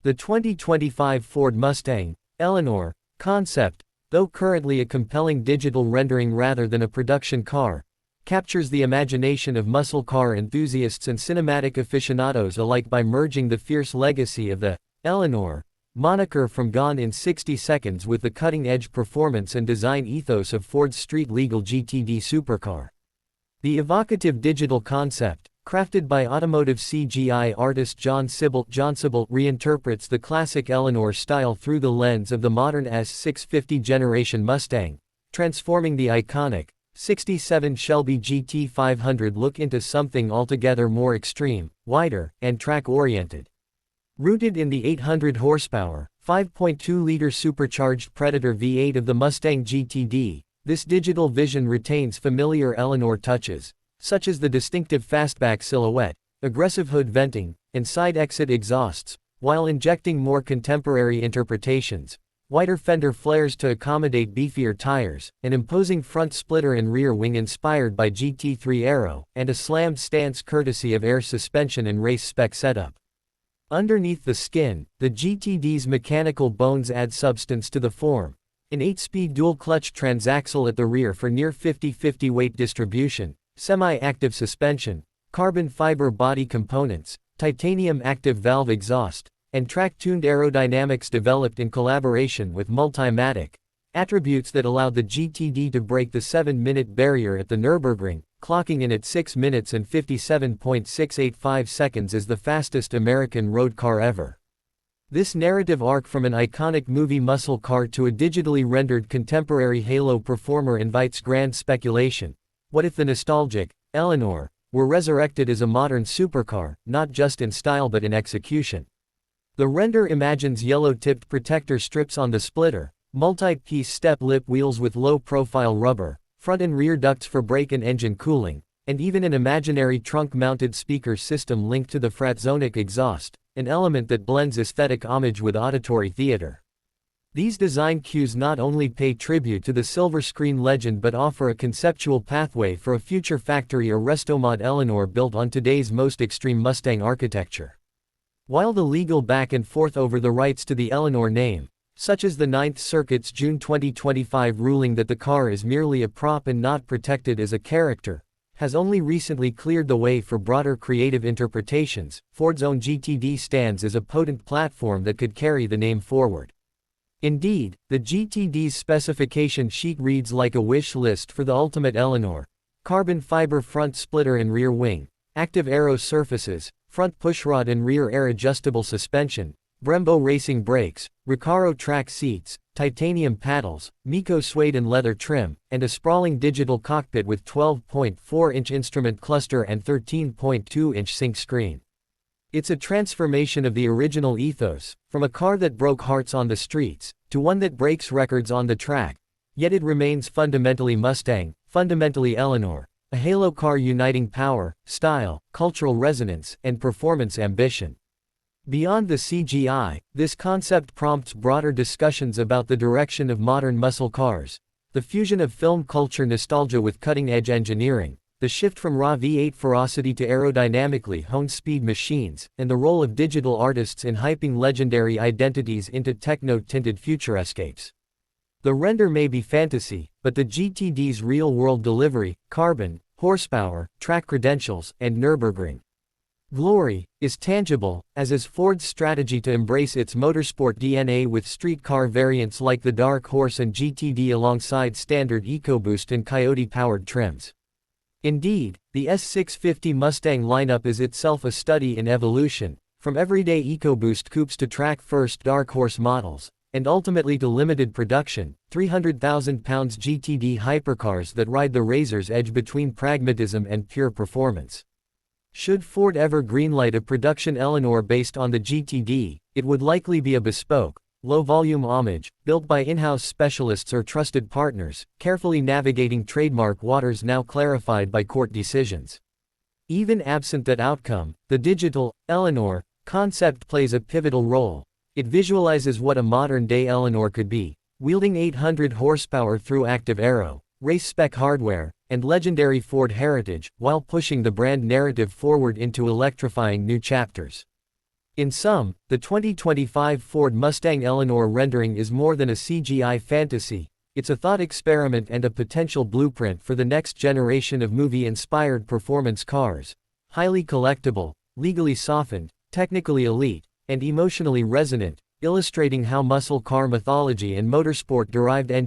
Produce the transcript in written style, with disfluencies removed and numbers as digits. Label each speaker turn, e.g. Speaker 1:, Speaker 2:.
Speaker 1: The 2025 Ford Mustang Eleanor concept, though currently a compelling digital rendering rather than a production car, captures the imagination of muscle car enthusiasts and cinematic aficionados alike by merging the fierce legacy of the Eleanor moniker from Gone in 60 Seconds with the cutting-edge performance and design ethos of Ford's street-legal GTD supercar. The evocative digital concept, crafted by automotive CGI artist John Sibbalt, reinterprets the classic Eleanor style through the lens of the modern S650 generation Mustang, transforming the iconic 67 Shelby GT500 look into something altogether more extreme, wider, and track-oriented. Rooted in the 800 horsepower, 5.2-liter supercharged Predator V8 of the Mustang GTD, this digital vision retains familiar Eleanor touches, such as the distinctive fastback silhouette, aggressive hood venting, and side exit exhausts, while injecting more contemporary interpretations, wider fender flares to accommodate beefier tires, an imposing front splitter and rear wing inspired by GT3 Aero, and a slammed stance courtesy of air suspension and race spec setup. Underneath the skin, the GTD's mechanical bones add substance to the form. An 8-speed dual-clutch transaxle at the rear for near 50-50 weight distribution, semi-active suspension, carbon fiber body components, titanium active valve exhaust, and track-tuned aerodynamics developed in collaboration with Multimatic, attributes that allowed the GTD to break the 7-minute barrier at the Nürburgring, clocking in at 6 minutes and 57.685 seconds as the fastest American road car ever. This narrative arc from an iconic movie muscle car to a digitally rendered contemporary halo performer invites grand speculation. What if the nostalgic Eleanor were resurrected as a modern supercar, not just in style but in execution? The render imagines yellow-tipped protector strips on the splitter, multi-piece step lip wheels with low-profile rubber, front and rear ducts for brake and engine cooling, and even an imaginary trunk-mounted speaker system linked to the Fratzonic exhaust, an element that blends aesthetic homage with auditory theater. These design cues not only pay tribute to the silver screen legend but offer a conceptual pathway for a future factory or resto-mod Eleanor built on today's most extreme Mustang architecture. While the legal back and forth over the rights to the Eleanor name, such as the Ninth Circuit's June 2025 ruling that the car is merely a prop and not protected as a character, has only recently cleared the way for broader creative interpretations, Ford's own GTD stands as a potent platform that could carry the name forward. Indeed, the GTD's specification sheet reads like a wish list for the ultimate Eleanor: carbon fiber front splitter and rear wing, active aero surfaces, front pushrod and rear air adjustable suspension, Brembo racing brakes, Recaro track seats, titanium paddles, Miko suede and leather trim, and a sprawling digital cockpit with 12.4-inch instrument cluster and 13.2-inch sync screen. It's a transformation of the original ethos, from a car that broke hearts on the streets, to one that breaks records on the track, yet it remains fundamentally Mustang, fundamentally Eleanor, a halo car uniting power, style, cultural resonance, and performance ambition. Beyond the CGI, this concept prompts broader discussions about the direction of modern muscle cars, the fusion of film culture nostalgia with cutting-edge engineering, the shift from raw V8 ferocity to aerodynamically honed speed machines, and the role of digital artists in hyping legendary identities into techno-tinted futurescapes. The render may be fantasy, but the GTD's real-world delivery, carbon, horsepower, track credentials, and Nürburgring glory, is tangible, as is Ford's strategy to embrace its motorsport DNA with street car variants like the Dark Horse and GTD alongside standard EcoBoost and Coyote-powered trims. Indeed, the S650 Mustang lineup is itself a study in evolution, from everyday EcoBoost coupes to track-first Dark Horse models, and ultimately to limited production, 300,000 pounds GTD hypercars that ride the razor's edge between pragmatism and pure performance. Should Ford ever greenlight a production Eleanor based on the GTD, it would likely be a bespoke, low-volume homage, built by in-house specialists or trusted partners, carefully navigating trademark waters now clarified by court decisions. Even absent that outcome, the digital Eleanor concept plays a pivotal role. It visualizes what a modern-day Eleanor could be, wielding 800 horsepower through active aero, race-spec hardware, and legendary Ford heritage, while pushing the brand narrative forward into electrifying new chapters. In sum, the 2025 Ford Mustang Eleanor rendering is more than a CGI fantasy, it's a thought experiment and a potential blueprint for the next generation of movie-inspired performance cars. Highly collectible, legally softened, technically elite, and emotionally resonant, illustrating how muscle car mythology and motorsport-derived engineering